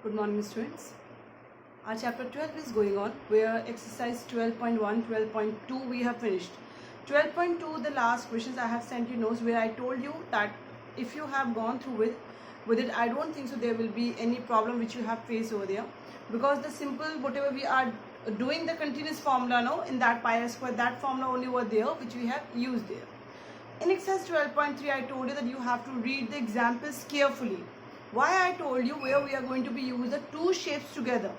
Good morning, students. Our chapter 12 is going on, where exercise 12.1, 12.2 we have finished. 12.2, the last questions I have sent you notes where I told you that if you have gone through with it, I don't think so there will be any problem which you have faced over there, because the simple whatever we are doing the continuous formula now in that pi r square, that formula only over there which we have used there. In exercise 12.3, I told you that you have to read the examples carefully. Why I told you where we are going to be using the two shapes together.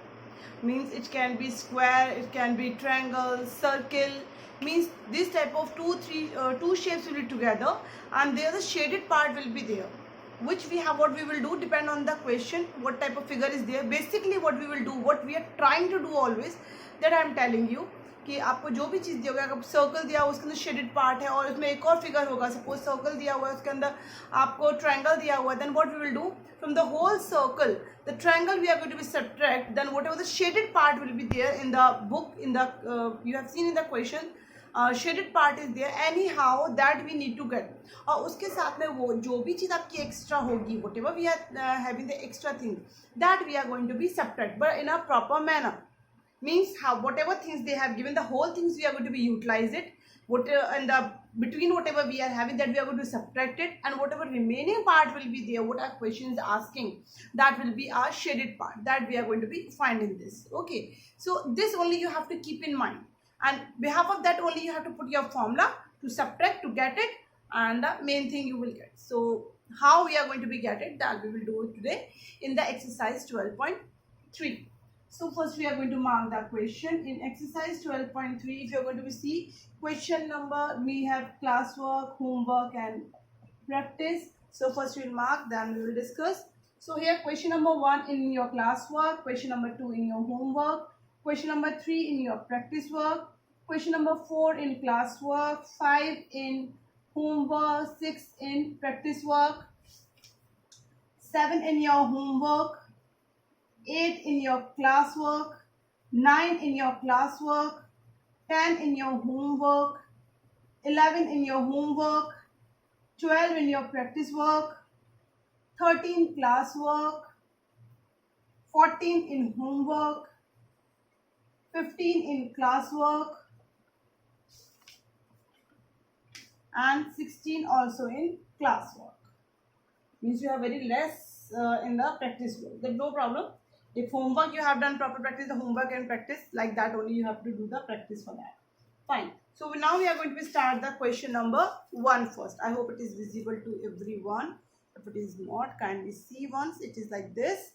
Means it can be square, it can be triangle, circle. Means this type of two shapes will be together, and there the shaded part will be there. Which we have, what we will do depend on the question, what type of figure is there. Basically what we will do, what we are trying to do always, that I am telling you कि आपको जो भी चीज़ दिया अगर circle दिया हुआ उसके अंदर शेडेड पार्ट है और उसमें एक और फिगर होगा, सपोज सर्कल दिया हुआ है उसके अंदर आपको ट्रायंगल दिया हुआ है, then what we will do from the whole circle the triangle we are going to be subtract, then whatever the shaded part will be there in the book, in the you have seen in the question, shaded part is there anyhow that we need to get. और उसके साथ में वो जो भी चीज़ आपकी extra होगी, whatever we are having the extra thing, that we are going to be subtract but in a proper manner. Means how whatever things they have given, the whole things we are going to be utilize it, what and the between whatever we are having, that we are going to subtract it, and whatever remaining part will be there, what our question is asking, that will be our shaded part that we are going to be finding this. Okay, so this only you have to keep in mind, and behalf of that only you have to put your formula to subtract to get it, and the main thing you will get. So how we are going to be get it, that we will do it today in the exercise 12.3. So first we are going to mark the question in exercise 12.3. If you are going to see question number, we have classwork, homework and practice. So first we will mark, then we will discuss. So here question number 1 in your classwork, question number 2 in your homework, question number 3 in your practice work, question number 4 in classwork, 5 in homework, 6 in practice work, 7 in your homework, 8 in your classwork, 9 in your classwork, 10 in your homework, 11 in your homework, 12 in your practice work, 13 classwork, 14 in homework, 15 in classwork, and 16 also in classwork. Means you have very less in the practice work. There's no problem. If homework you have done proper practice, the homework and practice like that only you have to do the practice for that. Fine. So now we are going to start the question number 1 first. I hope it is visible to everyone. If it is not, kindly see once. It is like this.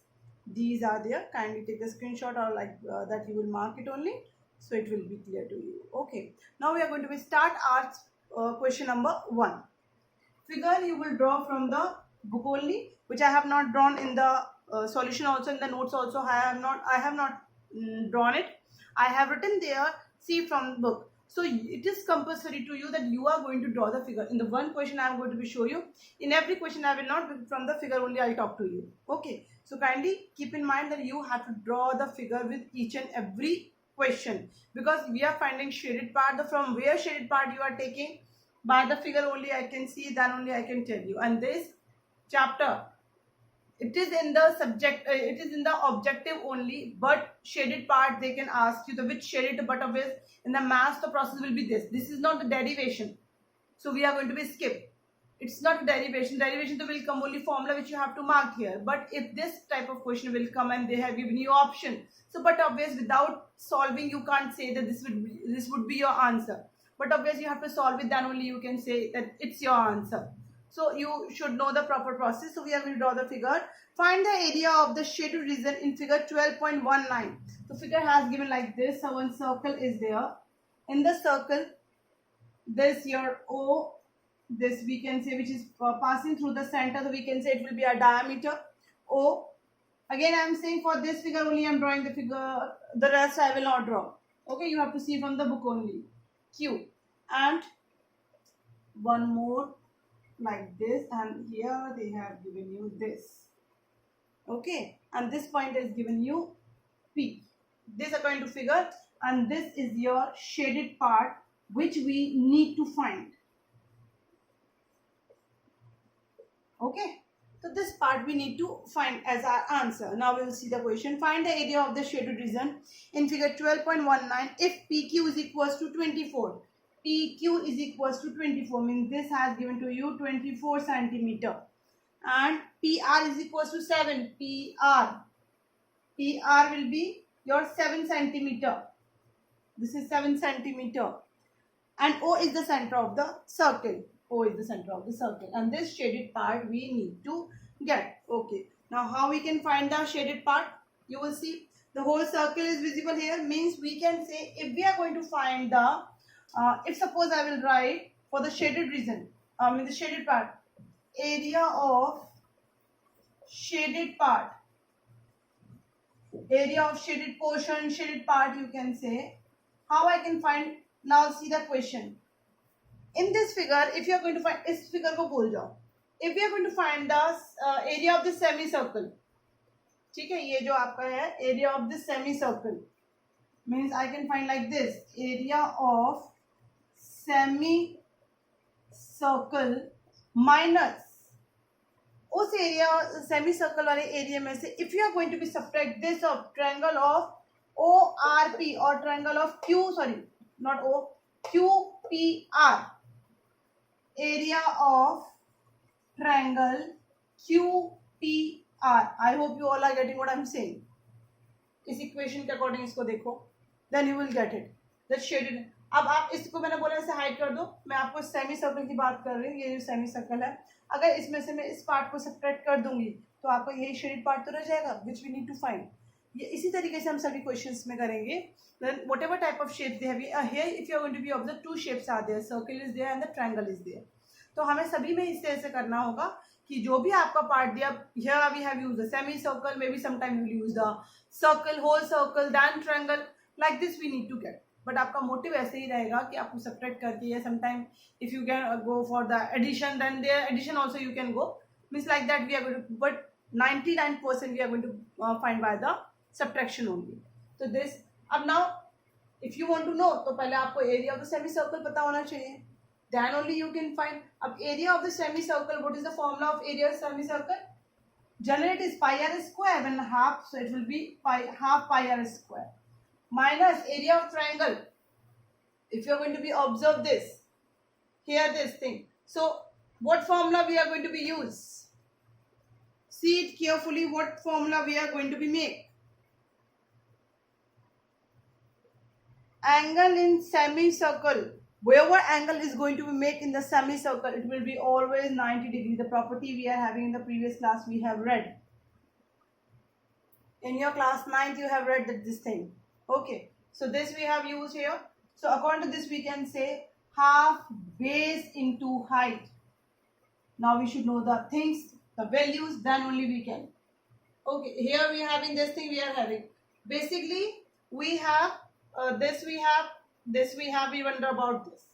These are there. Kindly take the screenshot or like that you will mark it only. So it will be clear to you. Okay. Now we are going to start our question number 1. Figure you will draw from the book only, which I have not drawn in the solution also, in the notes also. I have not drawn it. I have written there, see from the book. So it is compulsory to you that you are going to draw the figure. In the one question I am going to be show you. In every question I will not, from the figure only I will talk to you. Okay. So kindly keep in mind that you have to draw the figure with each and every question, because we are finding shaded part. From where shaded part you are taking, by the figure only I can see, then only I can tell you. And this chapter, it is in the subject, it is in the objective only, but shaded part they can ask you the which shaded, but obvious in the maths the process will be this. This is not the derivation, so we are going to be skip. It's not derivation. Derivation will come only formula which you have to mark here. But if this type of question will come and they have given you option, so but obvious without solving you can't say that this would be your answer. But obviously you have to solve it, then only you can say that it's your answer. So you should know the proper process. So we are going to draw the figure. Find the area of the shaded region in figure 12.19. The figure has given like this. So one circle is there. In the circle, this your O, this we can say which is passing through the center. So we can say it will be a diameter O. Again I am saying for this figure only I am drawing the figure. The rest I will not draw. Okay, you have to see from the book only. Q. And one more like this, and here they have given you this. Okay, and this point is given you P. This according to figure, and this is your shaded part which we need to find. Okay, So this part we need to find as our answer. Now we will see the question. Find the area of the shaded region in figure 12.19 if PQ is equals to 24. PQ is equals to 24 means this has given to you 24 centimeter. And PR is equals to 7. PR will be your 7 centimeter. This is 7 centimeter. And O is the center of the circle. O is the center of the circle. And this shaded part we need to get. Okay. Now how we can find the shaded part? You will see the whole circle is visible here. Means we can say if we are going to find the, if suppose I will write for the shaded region, in the shaded part, area of shaded part, area of shaded portion, shaded part you can say. How I can find? Now see the question. In this figure, if you are going to find, इस figure को भूल जाओ. If we are going to find the area of the semicircle, ठीक है, ये जो आपका है area of the semicircle, means I can find like this, area of semicircle minus उस एरिया semicircle वाले एरिया में से if you are going to be subtract this of triangle of ORP or triangle of Q, sorry, not O, QPR, area of triangle QPR. I hope you all are getting what I am saying. इस equation के according इसको देखो, then you will get it. That shaded. अब आप इसको मैंने बोला इसे हाइड कर दो. मैं आपको सेमी सर्कल की बात कर रही हूँ. ये जो सेमी सर्कल है, अगर इसमें से मैं इस पार्ट को सब्ट्रैक्ट कर दूंगी तो आपको यही शेडेड पार्ट तो रह जाएगा, which we need to find. ये इसी तरीके से हम सभी क्वेश्चंस में करेंगे. Then whatever type of shape they have here, if you are going to be observe, two shapes are there, circle is there and the triangle is there. तो हमें सभी में इस तरह से करना होगा कि जो भी आपका पार्ट दिया, here we have used the semi circle, maybe sometime you will use the circle, whole circle, then triangle, like this we need to get. But आपका मोटिव ऐसे ही रहेगा कि आपको सब्ट्रैक्ट करके या sometime if you can go for the addition, then there addition also you can go, means like that we are going to, but 99% we are going to find by the subtraction only. तो this, अब now if you want to know, तो पहले आपको area of the semi circle पता होना चाहिए, then only you can find. अब area of the semi circle, what is the formula of area of semicircle? Generally it is pi r square when half, so it will be half pi r square minus area of triangle. If you are going to be observe this here, this thing, so what formula we are going to be use? See it carefully, what formula we are going to be make. Angle in semicircle, wherever angle is going to be make in the semicircle, it will be always 90 degree. The property we are having in the previous class we have read. In your class 9th you have read that this thing. Okay, so this we have used here. So according to this we can say half base into height. Now we should know the things, the values, then only we can. Okay, here we are having this thing we are having. Basically we have this, we have, we wonder about this.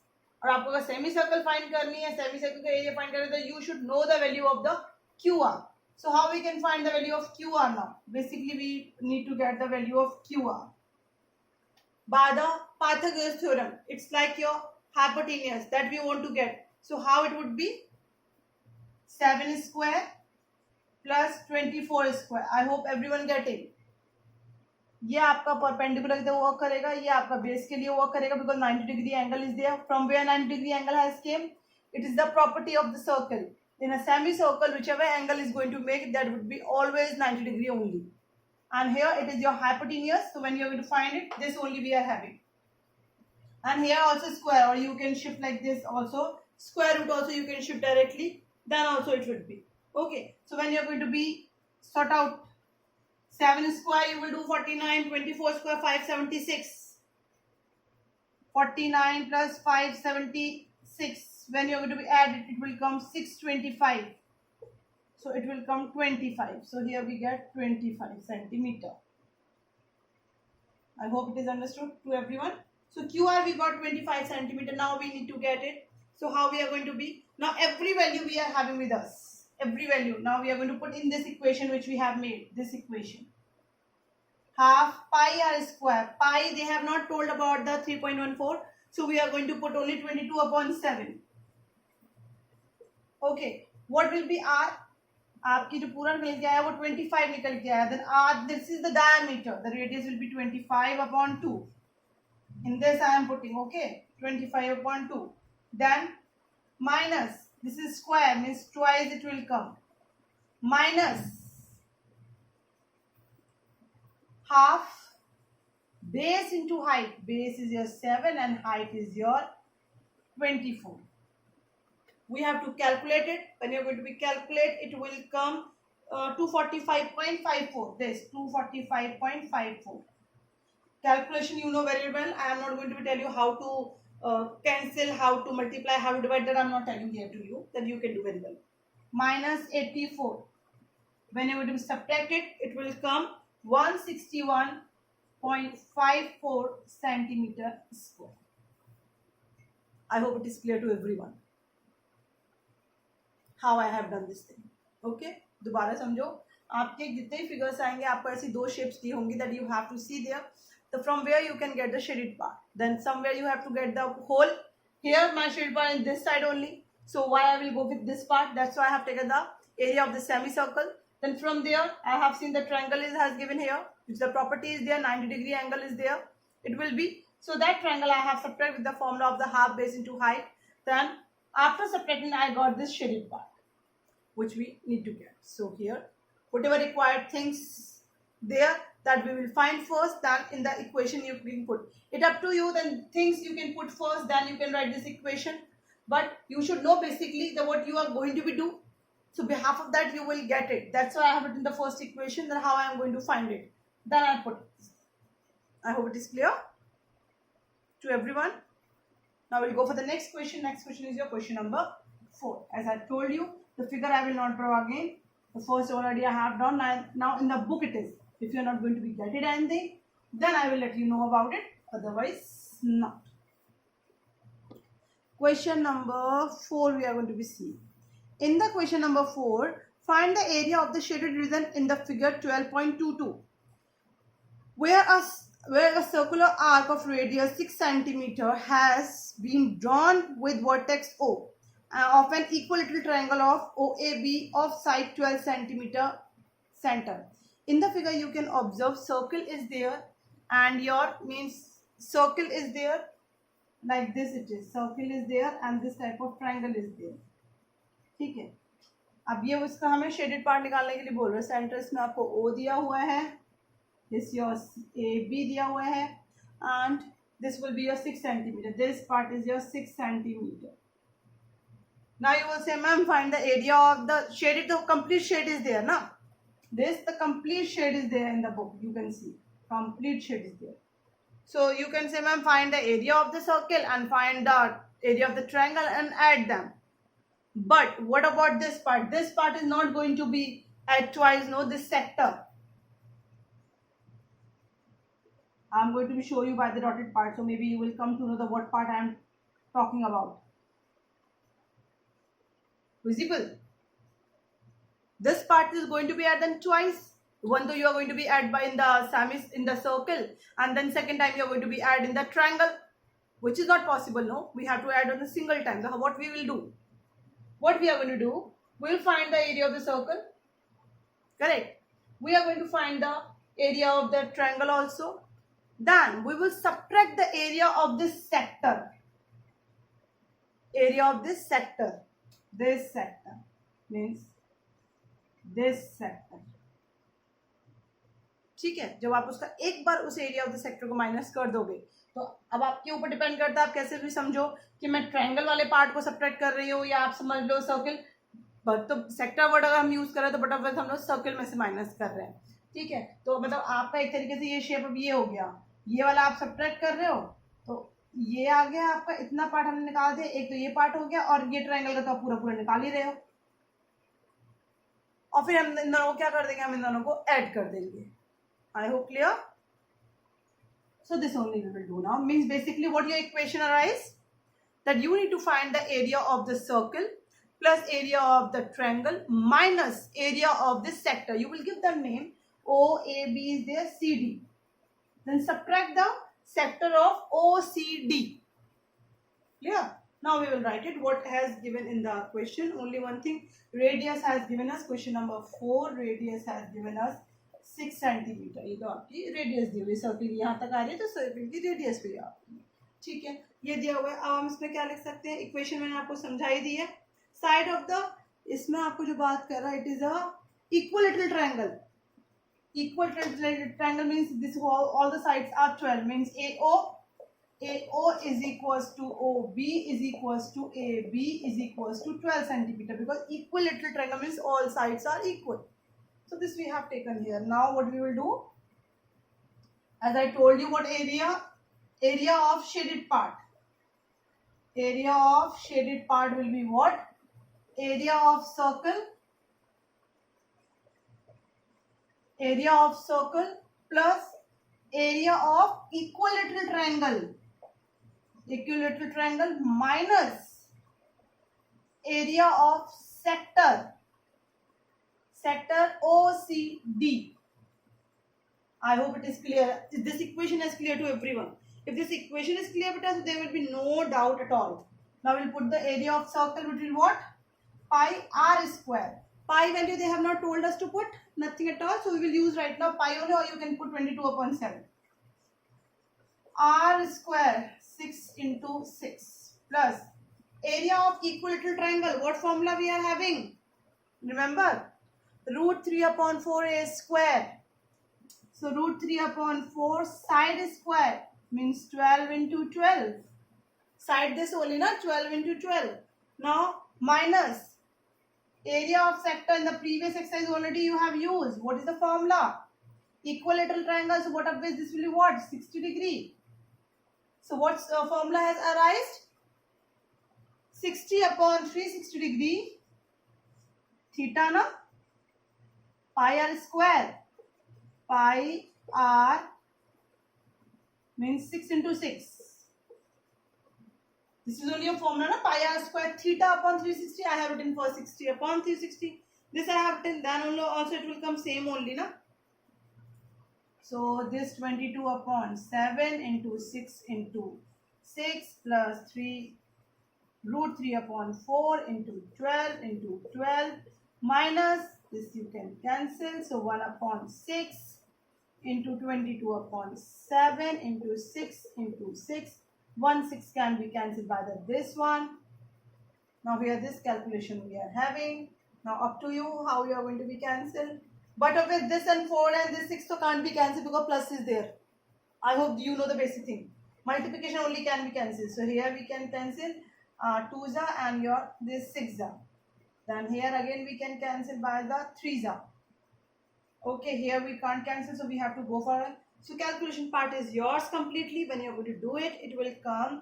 और आपको अगर semi circle find करनी है, semi circle का area find करना है, तो you should know the value of the QR. So how we can find the value of QR now? Basically we need to get the value of QR by the Pythagoras theorem. It's like your hypotenuse that we want to get. So how it would be? 7 square plus 24 square. I hope everyone getting. ये आपका perpendicular से work करेगा, ये आपका base के लिए work करेगा, because 90 degree angle is there. From where 90 degree angle has came? It is the property of the circle. In a semicircle, whichever angle is going to make, that would be always 90 degree only. And here it is your hypotenuse, so when you are going to find it, this only we are having. And here also square, or you can shift like this also, square root also you can shift directly, then also it would be. Okay, so when you are going to be sort out 7 square, you will do 49, 24 square 576, 49 plus 576, when you are going to be added, it will come 625. So it will come 25. So here we get 25 centimeter. I hope it is understood to everyone. So QR we got 25 centimeter. Now we need to get it. So how we are going to be? Now every value we are having with us. Every value. Now we are going to put in this equation which we have made. This equation. Half pi r square. Pi they have not told about the 3.14. So we are going to put only 22 upon 7. Okay. What will be r? आपकी जो पूरा निकल के आया वो 25 निकल के आया, then this is the diameter, the radius will be 25/2. In this I am putting, okay, 25/2. Then minus, this is square, means twice it will come, minus half base into height. Base is your 7 and height is your 24. We have to calculate it. When you are going to be calculate, it will come 245.54. This 245.54. Calculation you know very well. I am not going to tell you how to cancel, how to multiply, how to divide. That I am not telling here to you. That you can do very well. Minus 84. When you are going to subtract it, it will come 161.54 centimeter square. I hope it is clear to everyone how I have done this thing. Okay, दोबारा समझो. आपके जितने figures आएंगे आपको ऐसी दो shapes दी होंगी that you have to see there. So from where you can get the shaded part. Then somewhere you have to get the hole. Here my shaded part is this side only. So why I will go with this part? That's why I have taken the area of the semicircle. Then from there I have seen the triangle has given here, which the property is there, 90-degree angle is there. It will be, so that triangle I have subtracted with the formula of the half base into height. Then after subtracting I got this shaded part, which we need to get. So here whatever required things there that we will find first, then in the equation you can put it. Up to you, then things you can put first, then you can write this equation, but you should know basically the what you are going to be do. So behalf of that you will get it. That's why I have written the first equation, then how I am going to find it, then I put it. I hope it is clear to everyone. Now we'll go for the next question. Next question is your question number 4. As I told you, the figure I will not draw again. The first already I have done. Now in the book it is. If you are not going to be getting anything, then I will let you know about it. Otherwise, not. Question number 4 we are going to be seeing. In the question number 4, find the area of the shaded region in the figure 12.22. Where a circular arc of radius 6 cm has been drawn with vertex O of an equilateral triangle of OAB of side 12 cm center. In the figure you can observe circle is there and your means circle is there, like this it is, circle is there and this type of triangle is there. ठीक है, अब ये उसका हमें shaded part निकालने के लिए बोल रहे हैं. सेंटर इसमें आपको O दिया हुआ है, this your AB दिया हुआ है and this will be your 6 cm. This part is your 6 cm. Now you will say, ma'am, find the area of the shaded. The complete shade is there, na? This the complete shade is there in the book. You can see complete shade is there. So you can say, ma'am, find the area of the circle and find the area of the triangle and add them. But what about this part? This part is not going to be add twice. No, this sector. I am going to show you by the dotted part. So maybe you will come to know the what part I am talking about. Visible? This part is going to be added twice. One though you are going to be add by in the circle, and then second time you are going to be add in the triangle, which is not possible. No, we have to add on a single time. So what we will do? What we are going to do? We will find the area of the circle. Correct. We are going to find the area of the triangle also. Then we will subtract the area of this sector. Area of this sector. This sector means this sector. ठीक है, जब आप उसका एक बार उस area of the sector को minus कर दोगे तो अब आपके ऊपर डिपेंड करता है आप कैसे भी समझो कि मैं ट्रायंगल वाले पार्ट को सब्ट्रैक्ट कर रही हूँ या आप समझ लो सर्किल. तो सेक्टर वर्ड अगर हम यूज कर रहे हैं तो बट हम लोग सर्किल में से माइनस कर रहे हैं. ठीक है, तो मतलब आपका एक तरीके से ये शेप अब ये हो गया, ये वाला आप सब्ट्रैक्ट कर रहे हो तो ये आ गया आपका, इतना पार्ट हमने निकाल दिया. एक तो ये पार्ट हो गया और ये ट्रायंगल का तो आप पूरा पूरा निकाल ही रहे हो. और फिर हम इन दोनों को क्या कर देंगे, हम इन दोनों को ऐड कर देंगे. I hope clear. So this only we will do now. Means basically what your equation arise, that you need to find the area of the circle plus area of the triangle minus area of this sector. You will give the name OAB is there, CD. Then subtract the sector of OCD. Clear? Now we will write it. What has given in the question? Only one thing. Radius has given us, question number 4. Radius has given us 6 centimetre. ये तो आपकी radius दी हुई, circle यहाँ तक आ रही है तो circle की रेडियस भी आपकी. ठीक है, ये दिया हुआ है. अब हम इसमें क्या लिख सकते हैं? इक्वेशन मैंने आपको समझाई दी है. साइड ऑफ द, इसमें आपको जो बात कर रहा है, it is a equilateral triangle. Equilateral triangle means this all the sides are 12, means AO is equals to OB is equals to AB is equals to 12 centimeter, because equilateral triangle means all sides are equal. So this we have taken here. Now what we will do, as I told you, what area of shaded part, area of shaded part will be what? Area of circle, area of circle plus area of equilateral triangle minus area of sector OCD. I hope it is clear. This equation is clear to everyone. If this equation is clear, so there will be no doubt at all. Now we'll put the area of circle, which will what? Pi r square. Pi value they have not told us to put, nothing at all. So we will use right now pi only, or you can put 22/7. R square 6 into 6 plus area of equilateral triangle. What formula we are having? Remember, root 3/4 a square. So root 3/4 side square means 12 into 12. Side this only, na, 12 into 12. Now minus area of sector. In the previous exercise already you have used. What is the formula? Equilateral triangle. So what always this will be what? 60 degree. So what formula has arisen? 60/360 degree. Theta na? Pi r square. Pi r means 6 into 6. This is only a formula, na? Pi r square. Theta/360. I have written for 60/360. This I have written. Then only also it will come same only, na? So this 22/7 into 6 into 6 plus 3 root 3/4 into 12 into 12 minus this you can cancel. So 1/6 into 22/7 into 6 into 6. 1 6 can be cancelled by this one. Now here this calculation we are having. Now up to you how you are going to be cancelled. But with this and 4 and this 6 so can't be cancelled because plus is there. I hope you know the basic thing. Multiplication only can be cancelled. So here we can cancel 2 and your this 6. Then here again we can cancel by the 3. Okay, here we can't cancel, so we have to go for it. So calculation part is yours completely. When you're going to do it, it will come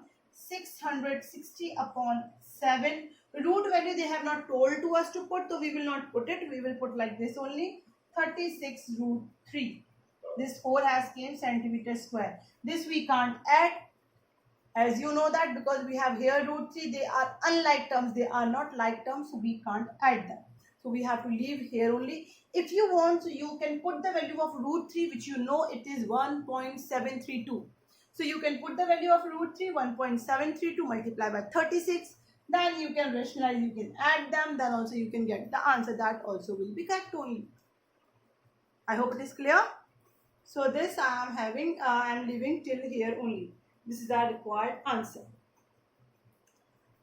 660/7. Root value they have not told to us to put, so we will not put it. We will put like this only, 36 root 3. This 4 has came centimeter square. This we can't add. As you know that because we have here root 3, they are unlike terms. They are not like terms, so we can't add them. So we have to leave here only. If you want, so you can put the value of root 3, which you know it is 1.732. So you can put the value of root 3, 1.732 multiplied by 36. Then you can rationalize, you can add them. Then also you can get the answer. That also will be correct only. I hope it is clear. So this I am having, I am leaving till here only. This is our required answer.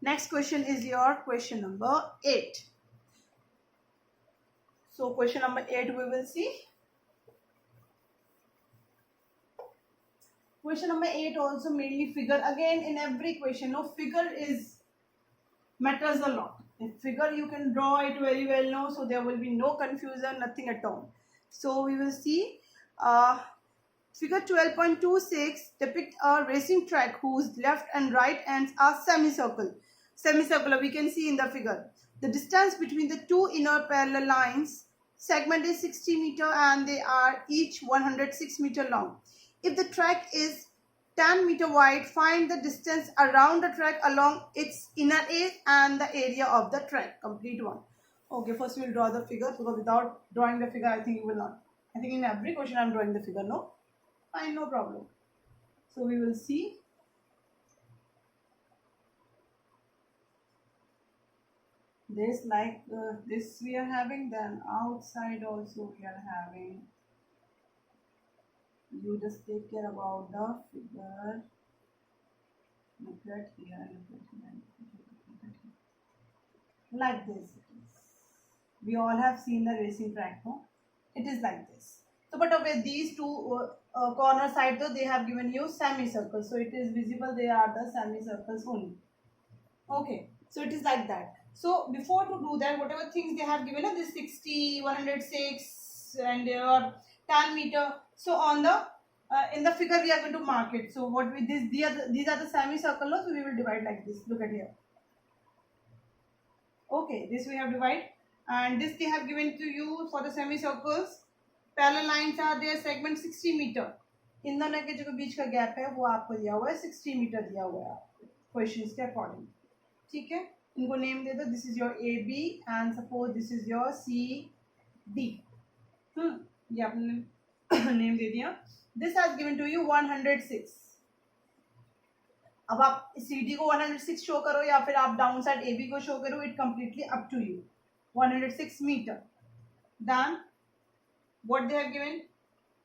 Next question is your question number 8. So question number 8 we will see. Question number 8 also mainly figure. Again in every question, no, figure is matters a lot. If figure you can draw it very well, no, so there will be no confusion, nothing at all. So we will see figure 12.26 depict a racing track whose left and right ends are semicircular. We can see in the figure. The distance between the two inner parallel lines segment is 60 meter and they are each 106 meter long. If the track is 10 meter wide, find the distance around the track along its inner edge and the area of the track. Complete one. Okay, first we will draw the figure because without drawing the figure, I think you will not. I think in every question I am drawing the figure, no? Fine, no problem. So we will see. this like this we are having, then outside also we are having. You just take care about the figure. Look at here, look at here, look at here. Like this it is. We all have seen the racing track, no? It is like this. So but with these two corner side though, they have given you semicircle, so it is visible they are the semicircles only. Okay, so it is like that. So before to do that, whatever things they have given us, this 60, 106 and your tan meter. So on the in the figure we are going to mark it. So what with this, these are the semicircle, so we will divide like this. Look at here. Okay, this we have divided, and this they have given to you for the semicircles. Parallel lines are there, segment 60 meter. इन दोनों के जो बीच का gap है वो आपको दिया हुआ है 60 मीटर दिया हुआ है क्वेश्चंस के अकॉर्डिंग. ठीक है, इनको नेम दे दो. This is your A B and suppose this is your C D. ये आपने नेम दे दिया. This has given to you 106. अब आप सी डी को 106 शो करो या फिर आप डाउन साइड ए बी को शो करो, it completely up to you. 106 metre. Then what they have given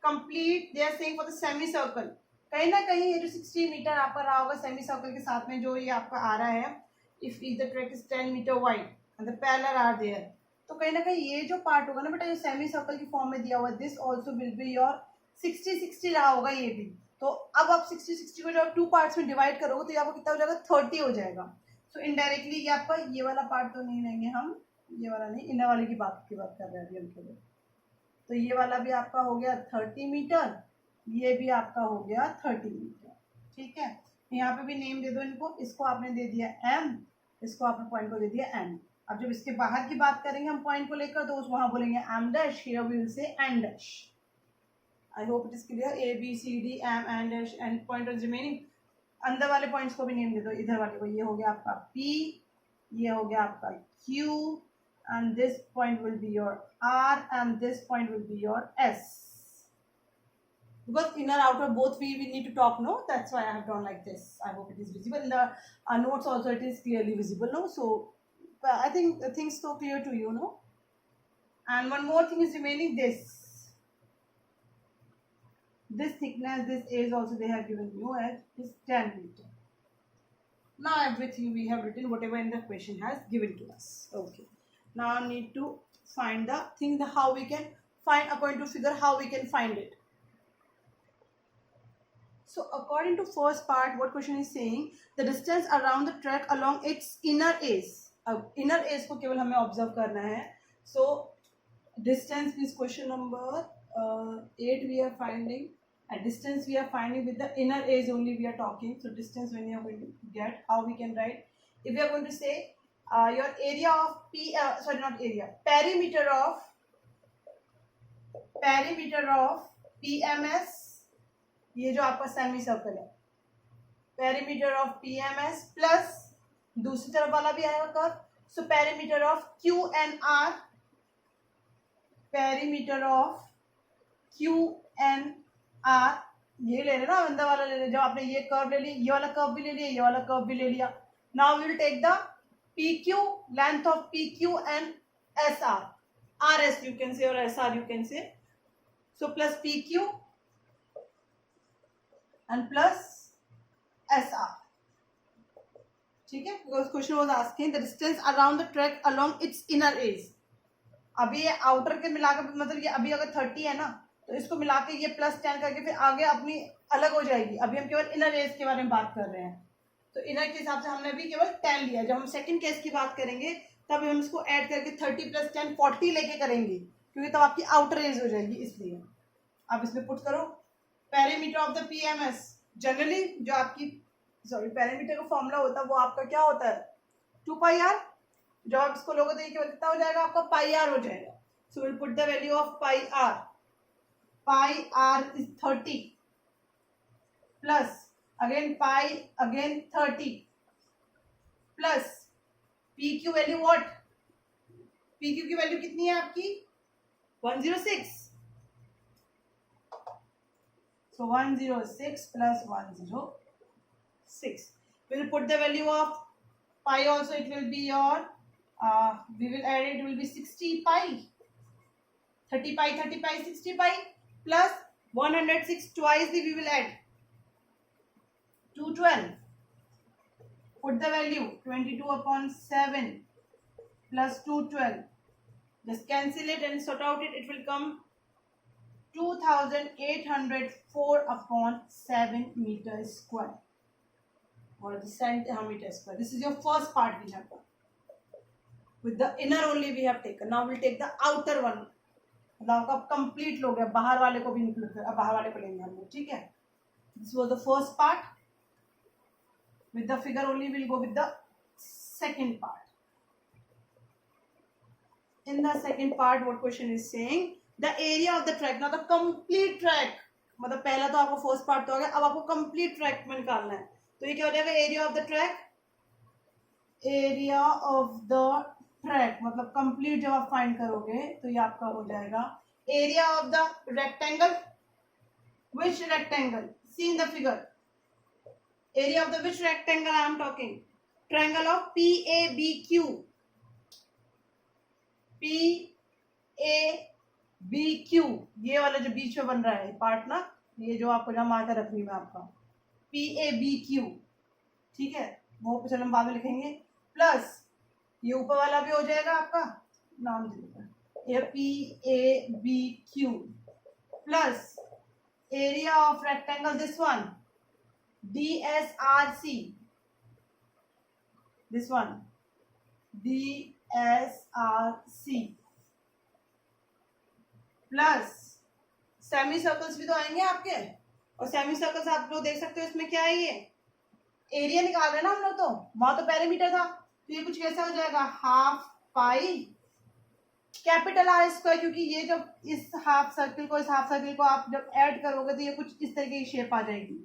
complete, they are saying for the semi circle. कहीं ना कहीं ये जो 60 मीटर आपका रहा होगा सेमी सर्कल के साथ में जो ये आपका आ रहा है, if the track is 10 metre wide and the parallel are there, तो कहीं ना कहीं ये जो पार्ट होगा ना बेटा, ये सेमी सर्कल की फॉर्म में दिया हुआ, this also will be your 60-60 रहा होगा ये भी. तो अब आप 60-60 को जब 2 पार्ट्स में डिवाइड करोगे तो ये आपको कितना हो जाएगा, 30 हो जाएगा. सो इनडायरेक्टली ये आपका ये वाला पार्ट तो नहीं लेंगे हम, ये वाला नहीं, इनर वाले की बात कर रहे हैं अभी. तो ये वाला भी आपका हो गया 30 मीटर, ये भी आपका हो गया 30 मीटर. ठीक है, यहाँ पे भी नेम दे दो इनको. इसको आपने दे दिया m, इसको आपने पॉइंट को दे दिया n. अब जब इसके बाहर की बात करेंगे हम पॉइंट को लेकर, तो वहां बोलेंगे m dash, here we will say n dash. I hope it is clear. A B C D M N dash and point is remaining. अंदर वाले पॉइंट्स को भी नेम दे दो. इधर वाले को ये हो गया आपका p, ये हो गया आपका q, and this point will be your R and this point will be your S. Because inner outer both we need to talk, no? That's why I have drawn like this. I hope it is visible. In the notes also it is clearly visible, no? So I think the things so clear to you, no? And one more thing is remaining, this thickness, this is also they have given you as is 10 meter. Now everything we have written, whatever in the question has given to us. Okay. Now I need to find the thing, the how we can find according to figure, how we can find it. So according to first part, what question is saying, the distance around the track along its inner edge. अब inner edge को केवल हमें observe करना है. So distance is question number 8 we are finding. And distance we are finding with the inner edge only we are talking. So distance when you are going to get, how we can write, if we are going to say your area of P, sorry not area, perimeter of PMS, ये जो आपका semi circle है, perimeter of PMS plus दूसरी तरफ वाला भी आएगा curve. So perimeter of QNR, perimeter of QNR, ये ले लेना, अंदर वाला ले लेना. जब आपने ये कर्व ले लिया, ये वाला कर्व भी ले लिया, ये वाला कर्व भी ले लिया. Now we will take the PQ, length of PQ and SR, RS you can say or SR you can say. So plus PQ and plus SR. ठीक है, because question was asking the distance around the track along its inner edge. अभी ये outer के मिलाकर, मतलब ये अभी अगर 30 है ना, तो इसको मिला के ये +10 करके फिर आगे अपनी अलग हो जाएगी. अभी हम केवल इनर एज के बारे में बात कर रहे हैं, तो इनर के हिसाब से हमने अभी केवल 10 लिया. जब हम सेकंड केस की बात करेंगे तब हम इसको ऐड करके 30 + 10 40 लेके करेंगे, क्योंकि तब आपकी आउटर एज हो जाएगी. इसलिए आप इसमें पुट करो perimeter of the PMS. Generally जो आपकी पेरीमीटर का फॉर्मूला होता है वो आपका क्या होता है, 2πr. जब आप इसको लोगे तो ये केवल कितना हो जाएगा आपका πr हो जाएगा. So will put the value of πr. πr is 30 plus again pi again 30 plus PQ value what, PQ की वैल्यू कितनी है आपकी 106. So 106 plus 106. We'll put the value of pi also, it will be your We will add it will be 60 pi. 30 pi, 30 pi, 60 pi plus 106 twice we will add 212. Put the value 22 upon 7 plus 212. Just cancel it and sort out it. It will come 2804 upon 7 meters square or the centimeter square. This is your first part we have done. With the inner only we have taken. Now we'll take the outer one. मतलब आपका complete हो गया, बाहर वाले को भी include कर, अब बाहर वाले को लेंगे हम लोग, ठीक है. This was the first part. With the figure only will go with the second part. In the second part what question is saying, the area of the track. Now the complete track, मतलब पहला तो आपको first part तो हो गया, अब आपको complete track में निकालना है. तो ये क्या हो जाएगा, area of the track. Area of the track मतलब कंप्लीट जब आप फाइंड करोगे तो ये आपका हो जाएगा area of the rectangle. Which rectangle? See in the figure. Area of the which rectangle I am talking? Triangle of PABQ. PABQ, ये वाला जो बीच में बन रहा है पार्ट ना, ये जो आपको जहाँ मार्कर रखनी है आपका PABQ, ठीक है. वो चलो हम बाद में लिखेंगे. प्लस ये ऊपर वाला भी हो जाएगा आपका, नाम दे ये PABQ plus area of rectangle this one DSRC. This one DSRC plus semi circles भी तो आएंगे आपके, और सेमी सर्कल्स आप लोग देख सकते हो इसमें क्या है, ये एरिया निकाल रहे हैं ना हम लोग. तो वहां तो पेरीमीटर था, तो ये कुछ कैसा हो जाएगा, half pi capital R square. क्योंकि ये जब इस हाफ सर्किल को आप जब ऐड करोगे तो ये कुछ इस तरीके की शेप आ जाएगी.